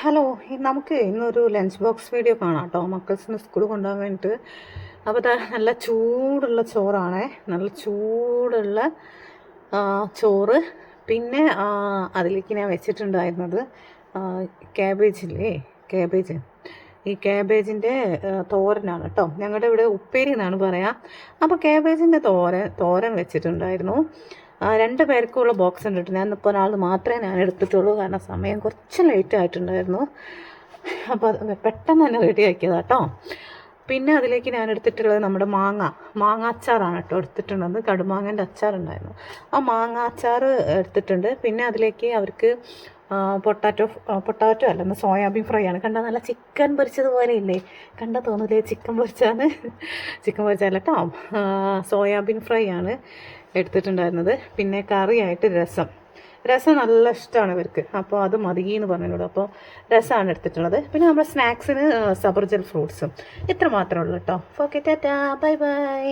Hello നമുക്ക് ഇന്നൊരു lunch box video കാണാം കേട്ടോ, മക്കൾസിന് സ്കൂളിൽ കൊണ്ടുപോകാൻ വേണ്ടിയിട്ട്. അപ്പോൾ അത് നല്ല ചൂടുള്ള ചോറാണേ, നല്ല ചൂടുള്ള ചോറ്. പിന്നെ അതിലേക്ക് ഞാൻ വെച്ചിട്ടുണ്ടായിരുന്നത് ക്യാബേജില്ലേ, ക്യാബേജ്. ഈ ക്യാബേജിൻ്റെ തോരനാണ് കേട്ടോ, ഞങ്ങളുടെ ഇവിടെ ഉപ്പേരി എന്നാണ് പറയാം. അപ്പോൾ ക്യാബേജിൻ്റെ തോരൻ വെച്ചിട്ടുണ്ടായിരുന്നു. 2 പേർക്കുള്ള ബോക്സ് ഉണ്ട് കേട്ടോ. ഞാനിപ്പോൾ ഒരാൾ മാത്രമേ ഞാൻ എടുത്തിട്ടുള്ളൂ, കാരണം സമയം കുറച്ച് ലേറ്റ് ആയിട്ടുണ്ടായിരുന്നു. അപ്പോൾ അത് പെട്ടെന്ന് തന്നെ റെഡിയാക്കിയതാണ് കേട്ടോ. പിന്നെ അതിലേക്ക് ഞാൻ എടുത്തിട്ടുള്ളത് നമ്മുടെ മാങ്ങ അച്ചാറാണ് കേട്ടോ എടുത്തിട്ടുള്ളത്. കടുമാങ്ങൻ്റെ അച്ചാറുണ്ടായിരുന്നു, ആ മാങ്ങ അച്ചാർ എടുത്തിട്ടുണ്ട്. പിന്നെ അതിലേക്ക് അവർക്ക് പൊട്ടാറ്റോ അല്ല, സോയാബീൻ ഫ്രൈ ആണ്. കണ്ടാൽ നല്ല ചിക്കൻ പൊരിച്ചതുപോലെ ഇല്ലേ, കണ്ടാൽ തോന്നില്ലേ ചിക്കൻ പൊരിച്ചാണ്. ചിക്കൻ പൊരിച്ചല്ല കേട്ടോ, സോയാബീൻ ഫ്രൈ ആണ് എടുത്തിട്ടുണ്ടായിരുന്നത്. പിന്നെ കറിയായിട്ട് രസം നല്ല ഇഷ്ടമാണ് ഇവർക്ക്, അപ്പോൾ അത് മതി എന്ന് പറഞ്ഞോളൂ. അപ്പോൾ രസമാണ് എടുത്തിട്ടുള്ളത്. പിന്നെ നമ്മുടെ സ്നാക്സിന് സബർജൽ ഫ്രൂട്ട്സും. ഇത്ര മാത്രമേ ഉള്ളൂ കേട്ടോ. Okay, Tata, bye bye.